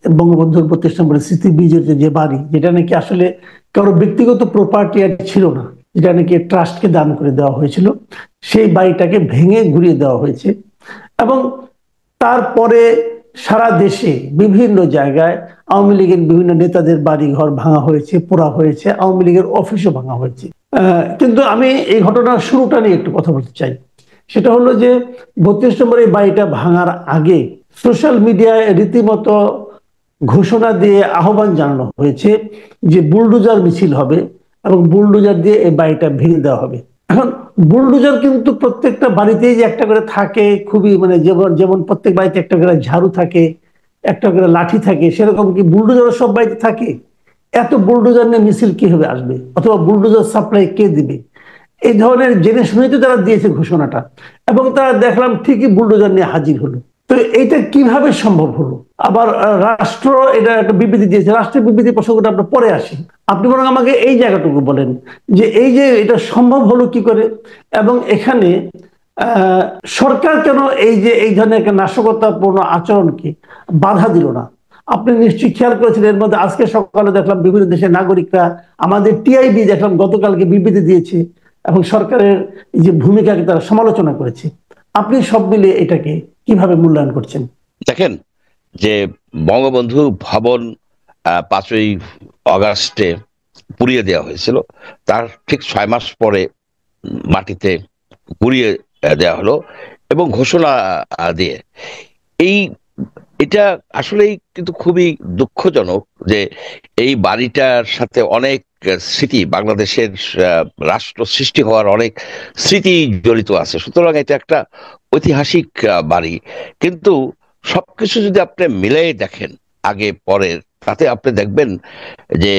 বঙ্গবন্ধুর 32 নম্বরের স্মৃতি বিজড়িত যে বাড়ি, যেটা নাকি আসলে কারো ব্যক্তিগত প্রপার্টি আর ছিল না, যেটা নাকি ট্রাস্টকে দান করে দেওয়া হয়েছিল, সেই বাড়িটাকে ভেঙে ঘুরিয়ে দেওয়া হয়েছে। এবং তারপরে সারা দেশে বিভিন্ন জায়গায় আওয়ামী লীগের বিভিন্ন নেতাদের বাড়ি ঘর ভাঙা হয়েছে, পোড়া হয়েছে, আওয়ামী লীগের অফিসও ভাঙা হয়েছে। কিন্তু আমি এই ঘটনার শুরুটা নিয়ে একটু কথা বলতে চাই। সেটা হলো যে 32 নম্বর এই বাড়িটা ভাঙার আগে সোশ্যাল মিডিয়ায় রীতিমতো ঘোষণা দিয়ে আহ্বান জানানো হয়েছে যে বুলডোজার মিছিল হবে এবং বুলডোজার দিয়ে এই বাড়িটা ভেঙে দেওয়া হবে। এখন বুলডোজার কিন্তু প্রত্যেকটা বাড়িতেই যে একটা করে থাকে, খুবই মানে যেমন যেমন প্রত্যেক বাড়িতে একটা করে ঝাড়ু থাকে, একটা করে লাঠি থাকে, সেরকম কি বুলডোজারও সব বাড়িতে থাকে? এত বুলডোজার নিয়ে মিছিল কিভাবে আসবে, অথবা বুলডোজার সাপ্লাই কে দিবে? এই ধরনের জেনে শুনেই তো তারা দিয়েছে ঘোষণাটা, এবং তারা দেখলাম ঠিকই বুলডোজার নিয়ে হাজির হলো। তো এইটা কিভাবে সম্ভব হলো? আবার রাষ্ট্র এটা একটা বিবৃতি দিয়েছে, রাষ্ট্রের বিবৃতি প্রসঙ্গটা আমরা পরে আসি। আপনি বরং আমাকে এই জায়গাটুকু বলেন যে এই যে এটা সম্ভব হলো কি করে, এবং এখানে সরকার কেন এই যে এই ধরনের একটা নাশকতাপূর্ণ আচরণকে বাধা দিল না? আপনি নিশ্চয়ই খেয়াল করেছেন, এর মধ্যে আজকে সকালে দেখলাম বিভিন্ন দেশের নাগরিকরা, আমাদের টিআইবি দেখলাম গতকালকে বিবৃতি দিয়েছে এবং সরকারের যে ভূমিকাকে তারা সমালোচনা করেছে। আপনি সব মিলিয়ে এটাকে কিভাবে মূল্যায়ন করছেন? দেখেন যে বঙ্গবন্ধু ভবন 5ই অগাস্টে পুড়িয়ে দেওয়া হয়েছিল, তার ঠিক 6 মাস পরে মাটিতে পুড়িয়ে দেওয়া হলো এবং ঘোষণা দিয়ে এই এটা আসলেই কিন্তু খুবই দুঃখজনক যে এই বাড়িটার সাথে অনেক স্মৃতি, বাংলাদেশের রাষ্ট্র সৃষ্টি হওয়ার অনেক স্মৃতি জড়িত আছে। সুতরাং এটা একটা ঐতিহাসিক বাড়ি, কিন্তু সবকিছু যদি আপনি মিলাই দেখেন আগে পরের, তাতে আপনি দেখবেন যে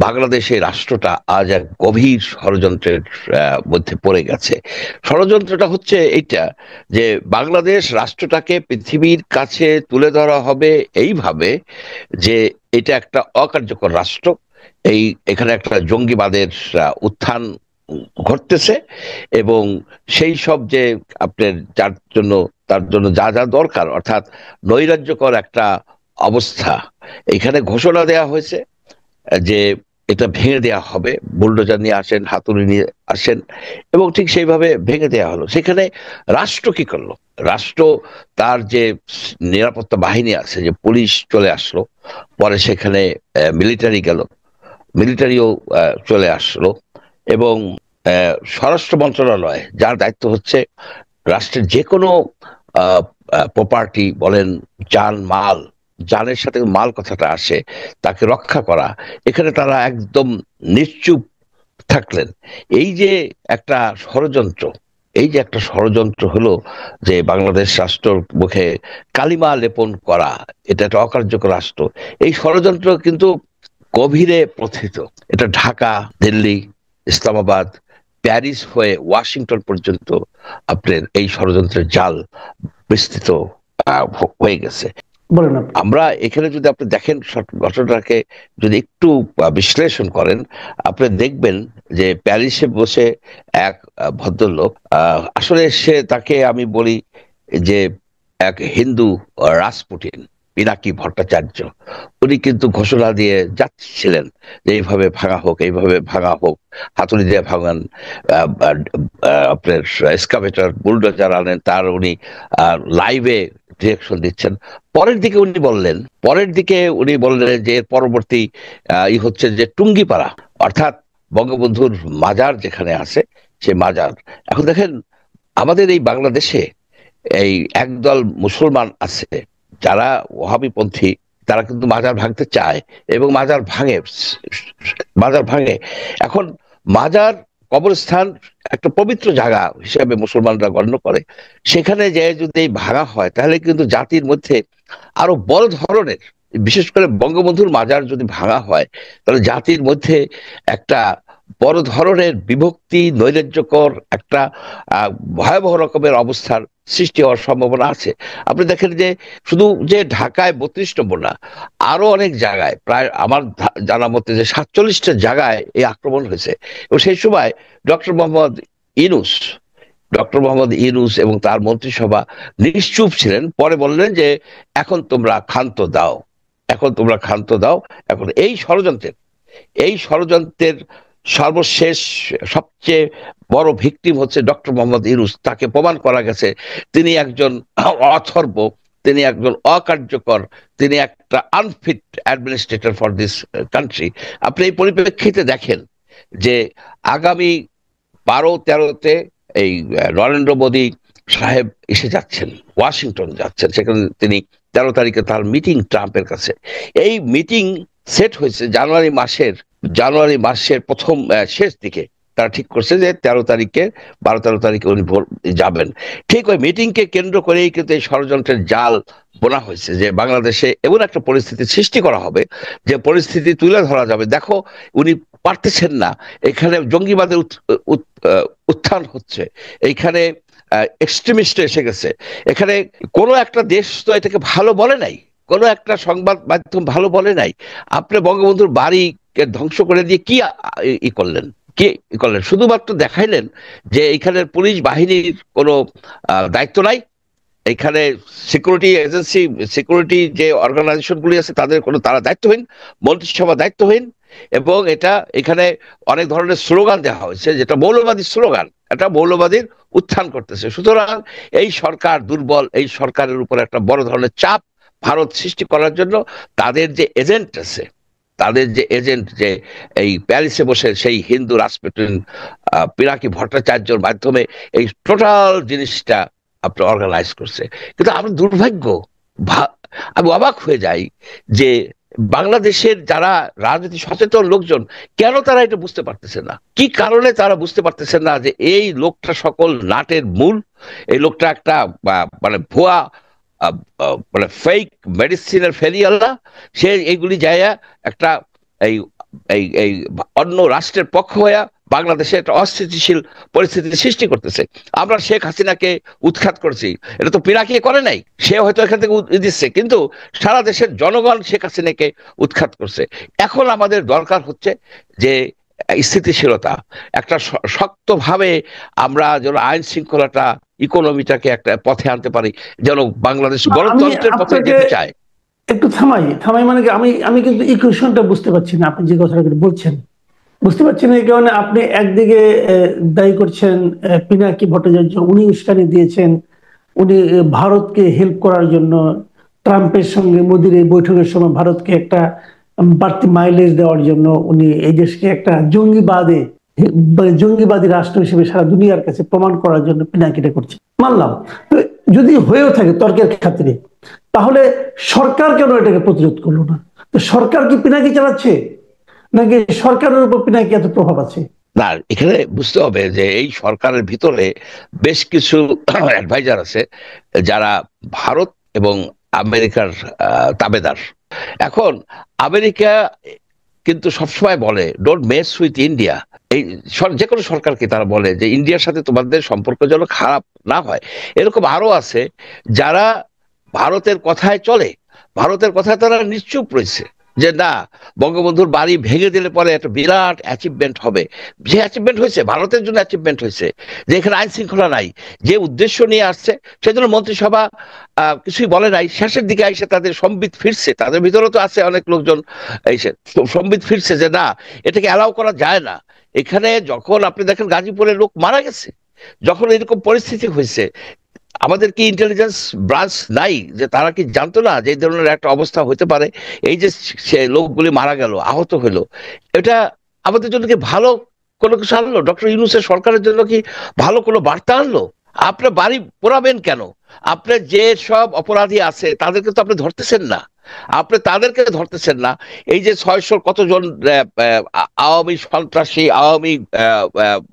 বাংলাদেশের রাষ্ট্রটা আজ এক গভীর ষড়যন্ত্রের মধ্যে পড়ে গেছে। ষড়যন্ত্রটা হচ্ছে এইটা যে বাংলাদেশ রাষ্ট্রটাকে পৃথিবীর কাছে তুলে ধরা হবে এইভাবে যে এটা একটা অকার্যকর রাষ্ট্র, এখানে একটা জঙ্গিবাদের উত্থান ঘটতেছে, এবং সেই সব যে আপনার তার জন্য যা যা দরকার, অর্থাৎ নৈরাজ্যকর একটা অবস্থা, এখানে ঘোষণা দেয়া হয়েছে যে এটা ভেঙে দেয়া হবে, বুলডোজার নিয়ে আসেন, হাতুড়ি নিয়ে আসেন, এবং ঠিক সেইভাবে ভেঙে দেয়া হলো। সেখানে রাষ্ট্র কি করলো? রাষ্ট্র তার যে নিরাপত্তা বাহিনী আছে, যে পুলিশ চলে আসলো, পরে সেখানে মিলিটারি গেল, মিলিটারিও চলে আসলো, এবং স্বরাষ্ট্র মন্ত্রণালয়, যার দায়িত্ব হচ্ছে রাষ্ট্রের যে কোনো প্রপার্টি বলেন, মাল, জানের সাথে মাল কথাটা আসে, তাকে রক্ষা করা, এখানে তারা একদম নিশ্চুপ থাকলেন। এই যে একটা ষড়যন্ত্র, এই যে একটা ষড়যন্ত্র হলো যে বাংলাদেশ রাষ্ট্রের মুখে কালিমা লেপন করা, এটা একটা অকার্যকর রাষ্ট্র, এই ষড়যন্ত্র কিন্তু গভীরে প্রথিত। এটা ঢাকা, দিল্লি, ইসলামাবাদ, প্যারিস হয়ে ওয়াশিংটন পর্যন্ত আপনার এই ষড়যন্ত্রের জাল বিস্তৃত হয়ে গেছে। আমরা এখানে যদি আপনি দেখেন ঘটনাটাকে যদি একটু বিশ্লেষণ করেন, আপনি দেখবেন যে প্যারিসে বসে এক ভদ্রলোক, আসলে তাকে আমি বলি যে এক হিন্দু রাসপুটিন, পিনাকি ভট্টাচার্য, উনি কিন্তু ঘোষণা দিয়ে যাচ্ছিলেন যে এইভাবে ভাঙা হোক, এইভাবে ভাঙা হোক, হাতুড়ি দিয়ে ভাঙান, আপনার এক্সকাভেটর বুলডোজার আনেন, তার উনি লাইভে ডিরেকশন দিচ্ছেন। পরের দিকে উনি বললেন যে এর পরবর্তী হচ্ছে যে টুঙ্গিপাড়া, অর্থাৎ বঙ্গবন্ধুর মাজার যেখানে আছে সে মাজার। এখন দেখেন আমাদের এই বাংলাদেশে এই একদল মুসলমান আছে যারা ওহাবিপন্থী, তারা কিন্তু মাজার ভাঙতে চায় এবং মাজার ভাঙে। এখন মাজার, কবরস্থান একটা পবিত্র জায়গা হিসেবে মুসলমানরা গণ্য করে, সেখানে যে যদি ভাঙা হয় তাহলে কিন্তু জাতির মধ্যে আরো বড় ধরনের, বিশেষ করে বঙ্গবন্ধুর মাজার যদি ভাঙা হয় তাহলে জাতির মধ্যে একটা বড় ধরনের বিভক্তি, নৈরাজ্যকর একটা ভয়াবহ রকমের অবস্থার সৃষ্টি হওয়ার সম্ভাবনা আছে। আপনি দেখেন যে শুধু যে ঢাকায় 32 নম্বর না, আরো অনেক জায়গায়, প্রায় আমার জানা মতে যে 47টা জায়গায় এই আক্রমণ হয়েছে, এবং সেই সময় ডক্টর মোহাম্মদ ইউনূস এবং তার মন্ত্রিসভা নিশ্চুপ ছিলেন। পরে বললেন যে এখন তোমরা ক্ষান্ত দাও, এখন তোমরা ক্ষান্ত দাও। এখন এই ষড়যন্ত্রের সর্বশেষ সবচেয়ে বড় ভিকটিম হচ্ছে ডক্টর মোহাম্মদ ইউনূস। তাকে প্রমাণ করা গেছে তিনি একজন অথর্ব, তিনি একজন অকার্যকর, তিনি একটা unfit administrator for this country. আপনি এই পরিপ্রেক্ষিতে দেখেন যে আগামী 12-13-তে এই নরেন্দ্র মোদী সাহেব এসে যাচ্ছেন, ওয়াশিংটন যাচ্ছেন, সেখানে তিনি 13 তারিখে তার মিটিং ট্রাম্পের কাছে। এই মিটিং সেট হয়েছে জানুয়ারি মাসের প্রথম শেষ দিকে। তারা ঠিক করছে যে 13 তারিখে 12-13 তারিখে উনি যাবেন। ঠিক ওই মিটিংকে কেন্দ্র করেই কিন্তু এই ষড়যন্ত্রের জাল বোনা হয়েছে যে বাংলাদেশে এমন একটা পরিস্থিতি সৃষ্টি করা হবে যে পরিস্থিতি তুলে ধরা যাবে। দেখো, উনি পারতেছেন না, এখানে জঙ্গিবাদের উত্থান হচ্ছে, এইখানে এক্সট্রিমিস্ট এসে গেছে, এখানে কোনো একটা দেশ তো এটাকে ভালো বলে নাই, কোনো একটা সংবাদ মাধ্যম ভালো বলে নাই। আপনি বঙ্গবন্ধুর বাড়িকে ধ্বংস করে দিয়ে কি করলেন? শুধুমাত্র দেখাইলেন যে এইখানের পুলিশ বাহিনীর কোনো দায়িত্ব নাই, এখানে সিকিউরিটি এজেন্সি, সিকিউরিটি যে অর্গানাইজেশনগুলি আছে তারা দায়িত্বহীন, মন্ত্রিসভা দায়িত্বহীন, এবং এখানে অনেক ধরনের স্লোগান দেওয়া হয়েছে যেটা মৌলবাদী স্লোগান, এটা মৌলবাদীর উত্থান করতেছে। সুতরাং এই সরকার দুর্বল, এই সরকারের উপর একটা বড় ধরনের চাপ ভারত সৃষ্টি করার জন্য তাদের যে এজেন্ট যে এই প্যারিসে বসে সেই হিন্দু রাজপুটিন পিনাকি ভট্টাচার্যর মাধ্যমে এই টোটাল জিনিসটা আপনার অর্গানাইজ করছে। কিন্তু আমার দুর্ভাগ্য, আমি অবাক হয়ে যাই যে বাংলাদেশের যারা রাজনীতি সচেতন লোকজন কেন তারা এটা বুঝতে পারতেছে না, কি কারণে তারা বুঝতে পারতেছেন না যে এই লোকটা সকল নাটের মূল, এই লোকটা একটা মানে ভুয়া মানে ফেক মেডিসিনের ফেরিয়াল্লা। সে এইগুলি যায় একটা এই এই এই অন্য রাষ্ট্রের পক্ষ হয়ে বাংলাদেশে একটা অস্থিতিশীল পরিস্থিতি সৃষ্টি করতেছে। আমরা শেখ হাসিনাকে উৎখাত করছি, এটা তো পিনাকি করে নাই, সে হয়তো এখান থেকে দিচ্ছে, কিন্তু সারা দেশের জনগণ শেখ হাসিনাকে উৎখাত করছে। এখন আমাদের দরকার হচ্ছে যে স্থিতিশীলতা, একটা শক্তভাবে আমরা যেন আইন শৃঙ্খলাটা, ইকোনমিটাকে একটা পথে আনতে পারি, যেন বাংলাদেশ গণতন্ত্রের পথে যেতে চায়। একটু থামাই মানে কি, আমি কিন্তু ইকুয়েশনটা বুঝতে পারছি না, আপনি যে কথাটা বলছেন বুঝতে পারছেন। এই কারণে আপনি একদিকে দায়ী করছেন পিনাকি ভট্টাচার্য, উনি উস্কানি দিয়েছেন, উনি ভারতকে হেল্প করার জন্য ট্রাম্পের সঙ্গে মোদির এই বৈঠকের সময় ভারতকে একটা বাড়তি মাইলেজ দেওয়ার জন্য উনি এই দেশকে একটা জঙ্গিবাদী রাষ্ট্র হিসেবে সারা দুনিয়ার কাছে প্রমাণ করার জন্য পিনাকিটা করছে, মানলাম। যদি হয়েও থাকে তর্কের খাতিরে, তাহলে সরকার কেন এটাকে প্রতিরোধ করলো না? তো সরকার কি পিনাকি চালাচ্ছে, নাকি সরকারের উপর পিনাকি এত প্রভাব আছে? না, এখানে বুঝতে হবে যে এই সরকারের ভিতরে বেশ কিছু অ্যাডভাইজার আছে যারা ভারত এবং আমেরিকার তাবেদার। এখন আমেরিকা কিন্তু সবসময় বলে ডোন্ট মেস উইথ ইন্ডিয়া। এই যে কোনো সরকারকে তারা বলে যে ইন্ডিয়ার সাথে তোমাদের সম্পর্ক যেন খারাপ না হয়। এরকম আরো আছে যারা ভারতের কথায় চলে, ভারতের কথায় তারা নিশ্চুপ রয়েছে যে না, বঙ্গবন্ধুর বাড়ি ভেঙে দিলে পরে একটা বিরাট অ্যাচিভমেন্ট হবে। যে অ্যাচিভমেন্ট হয়েছে, ভারতের জন্য অ্যাচিভমেন্ট হয়েছে যে এখানে আইন শৃঙ্খলা নাই, যে উদ্দেশ্য নিয়ে আসছে সেজন্য মন্ত্রিসভা কিছুই বলে নাই। শেষের দিকে এসে তাদের সম্বিত ফিরছে, তাদের ভিতরে তো আছে অনেক লোকজন এসে সম্বিত ফিরছে যে না, এটাকে অ্যালাউ করা যায় না। এখানে যখন আপনি দেখেন গাজীপুরের লোক মারা গেছে, যখন এরকম পরিস্থিতি হয়েছে, আমাদের কি ইন্টেলিজেন্স ব্রাঞ্চ নাই যে তারা কি জানতো না যে এই ধরনের একটা অবস্থা হতে পারে? এই যে সে লোকগুলি মারা গেল, আহত হইলো, এটা আমাদের জন্য কি ভালো কোনো কিছু আনলো? ডক্টর ইউনূসের সরকারের জন্য কি ভালো কোনো বার্তা আনলো? আপনার বাড়ি পোড়াবেন কেন? আপনার যে সব অপরাধী আছে তাদেরকে তো আপনি ধরতেছেন না, আপনি তাদেরকে ধরতেছেন না। এই যে 600 কতজন আওয়ামী সন্ত্রাসী, আওয়ামী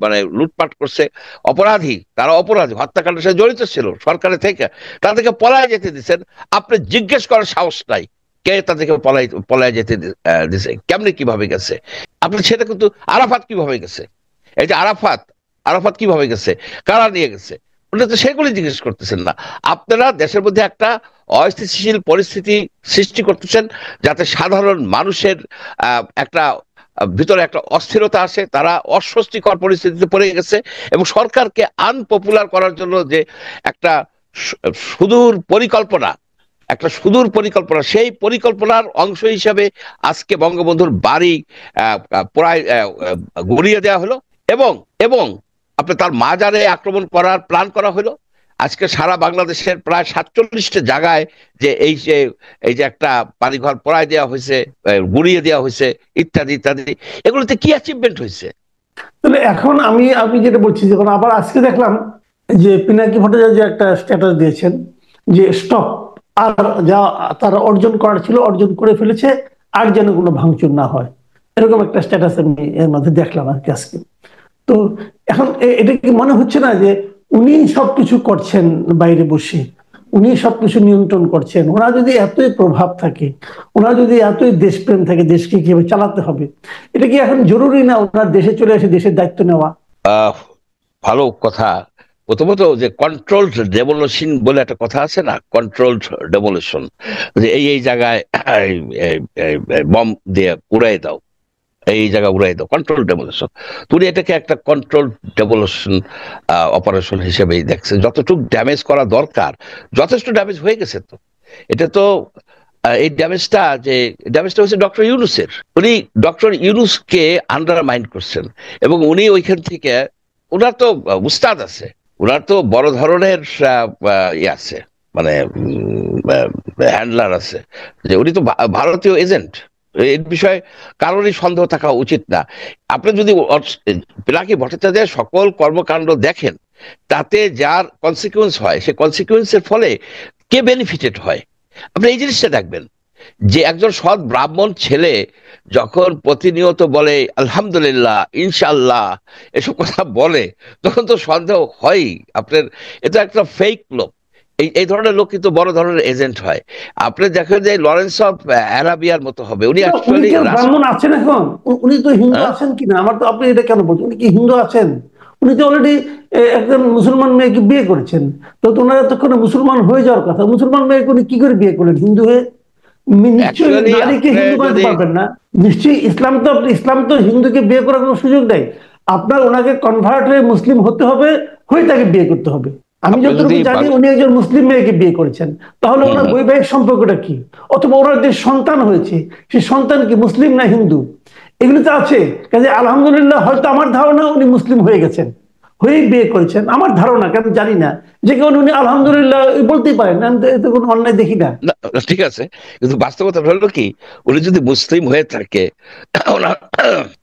মানে লুটপাট করছে অপরাধী, তারা অপরাধী, হত্যাকাণ্ডের সাথে জড়িত ছিল, সরকারের থেকে তাদেরকে পলায় যেতে দিচ্ছেন। আপনি জিজ্ঞেস করার সাহস নাই কে তাদেরকে পলায় যেতে দিছে, কেমনে কিভাবে গেছে? আপনি সেটা কিন্তু আরাফাত কিভাবে গেছে, এই যে আরাফাত কিভাবে গেছে, কারা নিয়ে গেছে, ওটা তো সেগুলি জিজ্ঞেস করতেছেন না। আপনারা দেশের মধ্যে একটা অস্থিতিশীল পরিস্থিতি সৃষ্টি করতেছেন যাতে সাধারণ মানুষের একটা ভিতরে একটা অস্থিরতা আসে, তারা অস্বস্তিকর পরিস্থিতিতে পড়ে গেছে, এবং সরকারকে আনপপুলার করার জন্য যে একটা সুদূর পরিকল্পনা একটা সুদূর পরিকল্পনা, সেই পরিকল্পনার অংশ হিসাবে আজকে বঙ্গবন্ধুর বাড়ি প্রায় গড়িয়ে দেওয়া হলো, এবং এবং আপনার তার মাজারে আক্রমণ করার প্ল্যান করা হলো। আজকে সারা বাংলাদেশের প্রায় 47টা জায়গায় যে এই যে একটা বাড়িঘর পড়ায় দেওয়া হয়েছে, গুড়িয়ে দেওয়া হয়েছে, ইত্যাদি ইত্যাদি, এগুলোতে কি অ্যাচিভমেন্ট হয়েছে? তাহলে এখন আমি যেটা বলছি, যখন আবার আজকে দেখলাম যে পিনাকি ভট্টাচার্য একটা স্ট্যাটাস দিয়েছেন যে স্টপ, আর যা তারা অর্জন করার ছিল অর্জন করে ফেলেছে, আর যেন কোনো ভাঙচুর না হয়, এরকম একটা স্ট্যাটাস আমি এর মধ্যে দেখলাম আর কি আজকে। তো এখন এটা কি মনে হচ্ছে না যে উনি সবকিছু করছেন বাইরে বসে, উনি সবকিছু নিয়ন্ত্রণ করছেন? ওনার যদি এতই প্রভাব থাকে, ওনার যদি এতই দেশপ্রেম থাকে, দেশকে কিভাবে চালাতে হবে, এটা কি এখন জরুরি না ওনার দেশে চলে এসে দেশের দায়িত্ব নেওয়া? ভালো কথা। প্রথমত যে কন্ট্রোলড ডেমোলিশন বলে একটা কথা আছে না, কন্ট্রোলড ডেমোলিশন, যে এই জায়গায় বম দিয়ে উড়াই দাও, এই জায়গা উড়াই দাও, কন্ট্রোল ডেমোলিশন। তুমি এটাকে একটা কন্ট্রোল ডেমোলিশন অপারেশন হিসেবেই দেখছেন। যতটুকু ড্যামেজ করা দরকার যথেষ্ট ড্যামেজ হয়ে গেছে। তো এটা তো এই ড্যামেজটা হচ্ছে ডক্টর ইউনূসের। উনি ডক্টর ইউনূসকে আন্ডারমাইন করছেন, এবং উনি ওইখান থেকে, ওনার তো উস্তাদ আছে, ওনার তো বড় ধরনের ইয়ে আছে, মানে হ্যান্ডলার আছে, যে উনি তো ভারতীয় এজেন্ট। এই বিষয়ে কারোরই সন্দেহ থাকা উচিত না। আপনি যদি পিনাকি ভট্টাচার্যের সকল কর্মকাণ্ড দেখেন, তাতে যার কনসিকুয়েন্স হয়, সে কনসিকুয়েন্সের ফলে কে বেনিফিটেড হয়, আপনি এই জিনিসটা দেখবেন। যে একজন সৎ ব্রাহ্মণ ছেলে যখন প্রতিনিয়ত বলে আলহামদুলিল্লাহ, ইনশাল্লাহ, এসব কথা বলে, তখন তো সন্দেহ হয়ই আপনার এটা একটা ফেক লোক। এই ধরনের লোক কিন্তু বড় ধরনের এজেন্ট হয়। আপনি দেখেন যে লরেন্স অফ অ্যারাবিয়ার মতো হবে উনি অ্যাকচুয়ালি। ব্রাহ্মণ আছেন এখন? উনি তো হিন্দু আছেন কিনা? আমার তো, আপনি এটা কেন বলছেন? উনি কি হিন্দু আছেন? উনি তো অলরেডি একজন মুসলমান মেয়েকে বিয়ে করেছেন। তো ওনারা এতক্ষণে মুসলমান হয়ে যাওয়ার কথা, মুসলমান মেয়েকে উনি কি করে বিয়ে করলেন হিন্দু হয়ে? নিশ্চয়ই নারীকে হিন্দু বানাতে পারবেন না। নিশ্চয়ই ইসলাম তো হিন্দুকে বিয়ে করার কোনো সুযোগ নেই। আপনার ওনাকে কনভার্ট হয়ে মুসলিম হতে হবে, হয়ে তাকে বিয়ে করতে হবে। আমি যতটুকু জানি উনি একজন মুসলিম মেয়েকে বিয়ে করেছেন। তাহলে ওনার বৈবাহিক সম্পর্কটা কি? অথবা ওনার যে সন্তান হয়েছে, সেই সন্তান কি মুসলিম না হিন্দু? এগুলো তো আছে। কাজে আলহামদুলিল্লাহ, হয়তো আমার ধারণা উনি মুসলিম হয়ে গেছেন, হয়েই বিয়ে করেছেন, আমার ধারণা, কেন জানি না। যে কেউ উনি আলহামদুলিল্লাহ বলতেই পারেন, আমি তো এতে কোনো অন্যায় দেখি না। ঠিক আছে, কিন্তু বাস্তবতা হলো কি, উনি যদি মুসলিম হয়ে থাকে,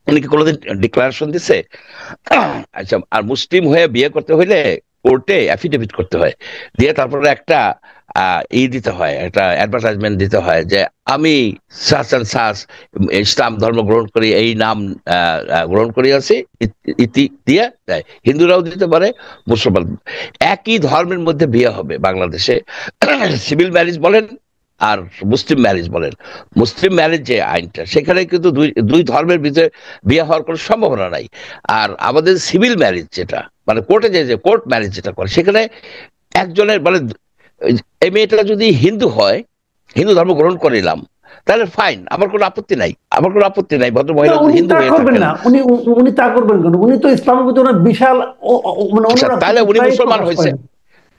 উনি কি কোনোদিন ডিক্লারেশন দিছে? আচ্ছা, আর মুসলিম হয়ে বিয়ে করতে হইলে কোর্টে অ্যাফিডেভিট করতে হয়, দিয়ে তারপরে একটা দিতে হয়, একটা অ্যাডভার্টাইজমেন্ট দিতে হয় যে আমি সাস অ্যান্ড সাস ইসলাম ধর্ম গ্রহণ করি, এই নাম গ্রহণ করি আছি, ইতি দিয়ে দেয়। হিন্দুরাও দিতে পারে, মুসলমান, একই ধর্মের মধ্যে বিয়ে হবে বাংলাদেশে। সিভিল ম্যারেজ বলেন আর মুসলিম ম্যারেজ বলেন, মুসলিম ম্যারেজ যে আইনটা, সেখানে কিন্তু দুই ধর্মের ভিতরে বিয়ে হওয়ার কোনো সম্ভাবনা নাই। আর আমাদের সিভিল ম্যারেজ যেটা, মানে কোর্টে যে কোর্ট ম্যারেজ যেটা করে, সেখানে একজনের, মানে এই মেয়েটা যদি হিন্দু হয়, হিন্দু ধর্ম গ্রহণ করে নিলাম, তাহলে ফাইন, আমার কোনো আপত্তি নাই, আমার কোনো আপত্তি নাই। ভদ্র মহিলা হিন্দু হয়ে থাকেন না, উনি তা করবেন কেন? উনি তো ইসলামের প্রতি ওনার বিশাল, তাহলে উনি মুসলমান হয়েছে,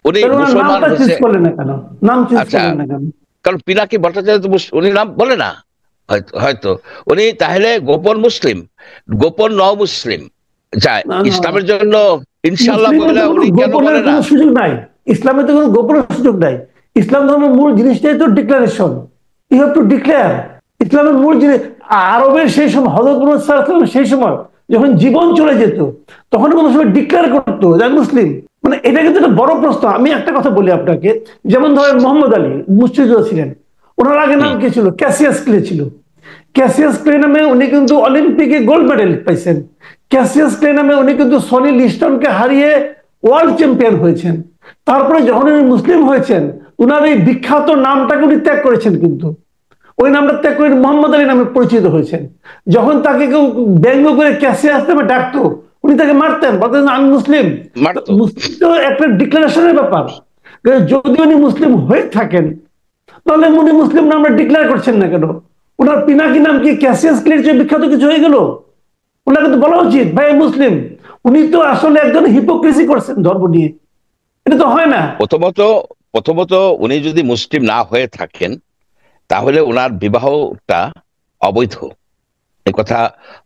উনি মুসলমান হয়েছে, নাম চেঞ্জ করলেন না কেন? কারণ পিনাকি ভট্টাচার্য তো উনি নাম বলে না, হয়তো উনি তাহলে গোপন মুসলিম, গোপন ন মুসলিম যায় ইসলামের জন্য ইনশাআল্লাহ বলে, উনি কেন বলে না? সুযোগ নাই, ইসলামে তো কোনো গোপনের সুযোগ নাই। ইসলাম ধর্মের মূল জিনিসটাই তো declaration, you have to declare. ইসলামের মূল জিনিস, আরবের সেই সময় হযরত মুহাম্মদ সাল্লাল্লাহু আলাইহি ওয়াসাল্লাম সেই সময় যখন জীবন চলে যেত, তখন কোনো সময় ডিক্লেয়ার করতো যে আমি মুসলিম। মানে এটা কিন্তু একটা বড় প্রশ্ন। আমি একটা কথা বলি আপনাকে, যেমন ধরেন মোহাম্মদ আলী মুক্তিযোদ্ধা ছিলেন, ওনার আগে নাম কি ছিল? ক্যাসিয়াস ক্লে ছিল। ক্যাসিয়াস ক্লে নামে উনি কিন্তু অলিম্পিকে গোল্ড মেডেল পাইছেন। ক্যাসিয়াস ক্লে নামে উনি কিন্তু সনি লিস্টনকে হারিয়ে ওয়ার্ল্ড চ্যাম্পিয়ন হয়েছেন। তারপরে যখন উনি মুসলিম হয়েছেন, উনার এই বিখ্যাত নামটাকে উনি ত্যাগ করেছেন, কিন্তু ওই নামটা ত্যাগ করে মোহাম্মদ আলী নামে পরিচিত হয়েছেন। যখন তাকে কেউ ব্যঙ্গ করে ক্যাসিয়াস নামে ডাকতো, উনি তাকে মারতেন, বলতেন আমি মুসলিম। মুসলিম তো একটা ডিক্লারেশনের ব্যাপার। যদি উনি মুসলিম হয়ে থাকেন, তাহলে উনি মুসলিম নামটা ডিক্লেয়ার করছেন না কেন? ওনার পিনাকি নাম কি ক্যাসিয়াস ক্লের চেয়ে বিখ্যাত কিছু হয়ে গেল? ওনাকে তো বলা উচিত ভাই মুসলিম। উনি তো আসলে একজন হিপোক্রেসি করছেন ধর্ম নিয়ে, এটা তো হয় না। প্রথমত উনি যদি মুসলিম না হয়ে থাকেন তাহলে ওনার বিবাহটা অবৈধ। এই কথা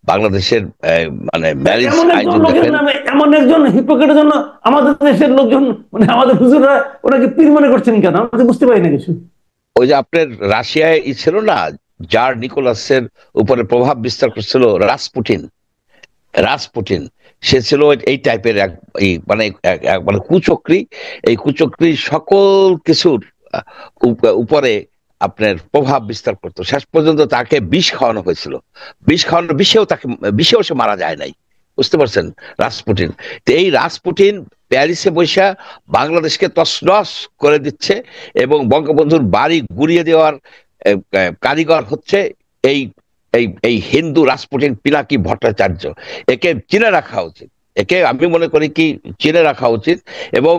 বাংলাদেশের মানে ম্যারেজ এমন আইন একজন যদি লোকের দেখেন, নামে এমন একজন হিপোক্রেটের জন্য আমাদের দেশের লোকজন, মানে আমাদের হুজুররা ওনাকে পীর মনে করছেন কেন, আমি তো বুঝতে পারি না কিছু। ওই যে আপনার রাশিয়ায় ছিল না, জার নিকোলাসের উপরে প্রভাব বিস্তার করছিল রাসপুটিন। রাসপুটিন সে ছিল এই টাইপের এক মানে মানে কুচক্রী। এই কুচক্রী সকল কিছুর উপরে আপনার প্রভাব বিস্তার করতো। শেষ পর্যন্ত তাকে বিষ খাওয়ানো হয়েছিল। বিষ খাওয়ানোর বিষেও সে মারা যায় নাই, বুঝতে পারছেন? রাসপুটিন। তো এই রাসপুটিন প্যারিসে বৈশা বাংলাদেশকে তছনছ করে দিচ্ছে, এবং বঙ্গবন্ধুর বাড়ি গুড়িয়ে দেওয়ার কারিগর হচ্ছে এই এই এই হিন্দু রাসপুটিন পিনাকি ভট্টাচার্য। একে চিনে রাখা উচিত। একে আমি মনে করি কি চিনে রাখা উচিত। এবং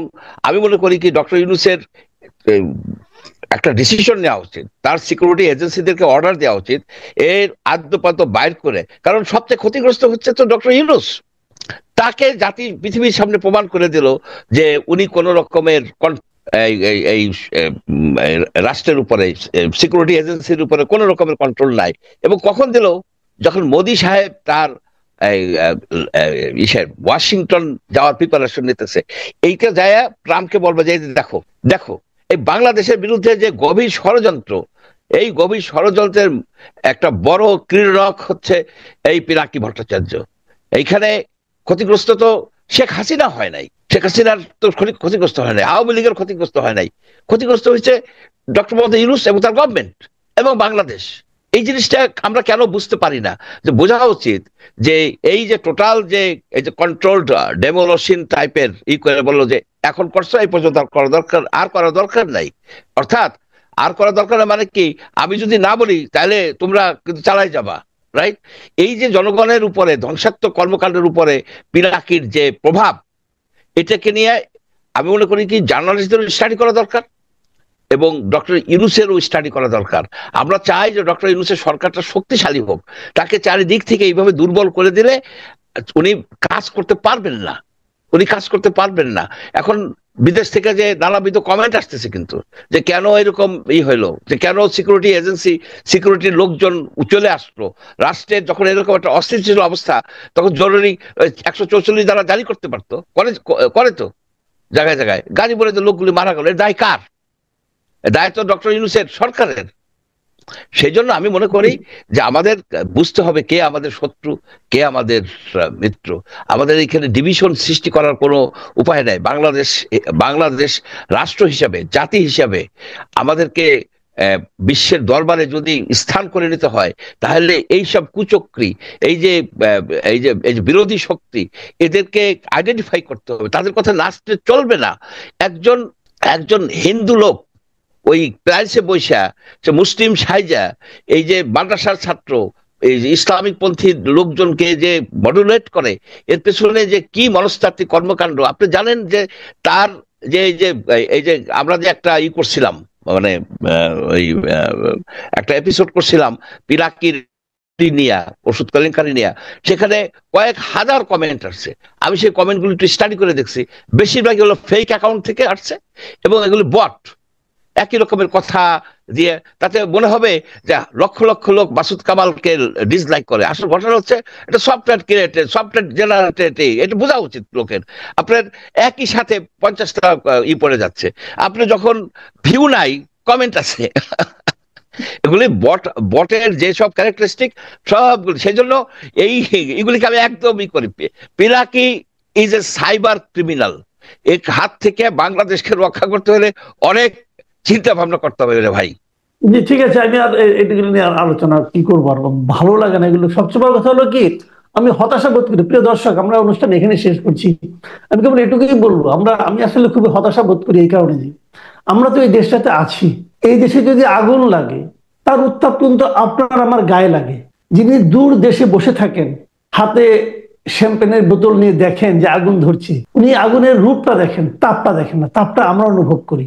আমি মনে করি কি ডক্টর ইউনূসের একটা ডিসিশন নেওয়া উচিত, তার সিকিউরিটি এজেন্সিদেরকে অর্ডার দেওয়া উচিত এর আদ্যপান্ত বাইর করে। কারণ সবচেয়ে ক্ষতিগ্রস্ত হচ্ছে তো ডক্টর ইউনূস। তাকে জাতি পৃথিবীর সামনে প্রমাণ করে দিল যে উনি কোন রকমের এই রাষ্ট্রের উপরে, সিকিউরিটি এজেন্সির উপরে কোন রকমের কন্ট্রোল নাই। এবং কখন দিল? যখন মোদি সাহেব তার ওয়াশিংটন যাওয়ার প্রিপারেশন নিতেছে। এইটা যায় ট্রাম্পকে বলবে যে দেখো দেখো এই বাংলাদেশের বিরুদ্ধে যে গভীর ষড়যন্ত্র, এই গভীর ষড়যন্ত্রের একটা বড় ক্রীড়ক হচ্ছে এই পিনাকি ভট্টাচার্য। এইখানে ক্ষতিগ্রস্ত তো শেখ হাসিনা হয় নাই, শেখ হাসিনার তো ক্ষতিগ্রস্ত হয় নাই, আওয়ামী লীগের ক্ষতিগ্রস্ত হয় নাই, ক্ষতিগ্রস্ত হয়েছে ডক্টর মোহাম্মদ ইউনূস এবং তার গভর্নমেন্ট এবং বাংলাদেশ। এই জিনিসটা আমরা কেন বুঝতে পারি না? যে বোঝা উচিত যে এই যে টোটাল যে এই যে কন্ট্রোলড ডেমোলিশন টাইপের করে বললো যে এখন করছো, এই পর্যন্ত আর করা দরকার নাই। অর্থাৎ আর করা দরকার না মানে কি, আমি যদি না বলি তাহলে তোমরা কিন্তু চালাই যাবা, রাইট? এই যে জনগণের উপরে ধ্বংসাত্মক কর্মকাণ্ডের উপরে পিনাকির যে প্রভাব, এটাকে নিয়ে আমি মনে করি কি জার্নালিস্টদের স্টাডি করা দরকার এবং ডক্টর ইউনূসেরও স্টাডি করা দরকার। আমরা চাই যে ডক্টর ইউনূসের সরকারটা শক্তিশালী হোক। তাকে চারিদিক থেকে এইভাবে দুর্বল করে দিলে উনি কাজ করতে পারবেন না, উনি কাজ করতে পারবেন না। এখন বিদেশ থেকে যে নানাবিধ কমেন্ট আসতেছে কিন্তু, যে কেন এরকম হইলো, যে কেন সিকিউরিটি এজেন্সি সিকিউরিটির লোকজন চলে আসলো রাষ্ট্রের, যখন এরকম একটা অস্থিতিশীল অবস্থা, তখন জরুরি 144 দ্বারা জারি করতে পারতো। করে তো জায়গায় জায়গায় গাড়ি বলে যে লোকগুলি মারা গেল, এর দায় কার? দায় তো ডক্টর ইউনূসের, সরকারের। সেই জন্য আমি মনে করি যে আমাদের বুঝতে হবে কে আমাদের শত্রু, কে আমাদের মিত্র। আমাদের এখানে ডিভিশন সৃষ্টি করার কোনো উপায় নাই। বাংলাদেশ রাষ্ট্র হিসাবে, জাতি হিসাবে আমাদেরকে বিশ্বের দরবারে যদি স্থান করে নিতে হয়, তাহলে এই সব কুচক্রী, এই যে বিরোধী শক্তি, এদেরকে আইডেন্টিফাই করতে হবে। তাদের কথা নাচতে চলবে না। একজন একজন হিন্দু লোক ওই প্যারিসে বৈশা সে মুসলিম সাইজা এই যে মাদ্রাসার ছাত্র, এই যে ইসলামিক পন্থী লোকজনকে যে মডুলেট করে, এর পেছনে যে কি মনস্তাত্ত্বিক কর্মকাণ্ড আপনি জানেন। যে তার যে এই যে আমরা যে একটা করছিলাম, মানে ওই একটা এপিসোড করছিলাম পিনাকির নিয়া, ওষুধ কেলেঙ্কারি নিয়া, সেখানে কয়েক হাজার কমেন্ট আসছে। আমি সেই কমেন্টগুলো একটু স্টাডি করে দেখছি, বেশিরভাগই হলো ফেক অ্যাকাউন্ট থেকে আসছে এবং এগুলো বট। একই রকমের কথা দিয়ে তাতে মনে হবে যে লক্ষ লক্ষ লোক মাসুদ কামালকে ডিসলাইক করে। আসল ঘটনা হচ্ছে এটা সফটওয়্যার ক্রিয়েটেড, সফটওয়্যার জেনারেটেড। এটা বোঝা উচিত লোকের। আপনার একই সাথে 50টা পড়ে যাচ্ছে, আপনি যখন ভিউ নাই কমেন্ট আছে। এগুলি বটের যেসব ক্যারেক্টারিস্টিক সবগুলি, সেই জন্য এইগুলিকে আমি একদমই করি। Pinaki is a cyber criminal. এর হাত থেকে বাংলাদেশকে রক্ষা করতে হলে অনেক চিন্তা ভাবনা করতে হবে রে ভাই। জি ঠিক আছে, আমি আর এগুলো নিয়ে আলোচনা কি করবো, আর ভালো লাগে না এগুলো। সবচেয়ে বড় কথা হলো কি, আমি হতাশা বোধ করি। প্রিয় দর্শক, আমরা অনুষ্ঠান এখানে শেষ করছি। আমি কেবল এটুকুই বলবো, আমি আসলে খুবই হতাশা বোধ করি এই কারণে যে আমরা তো এই দেশটাতে আছি। এই দেশে যদি আগুন লাগে, তার উত্তাপ কিন্তু আপনার আমার গায়ে লাগে। যিনি দূর দেশে বসে থাকেন, হাতে শ্যাম্পেনের বোতল নিয়ে দেখেন যে আগুন ধরছে, উনি আগুনের রূপটা দেখেন, তাপটা দেখেন না। তাপটা আমরা অনুভব করি।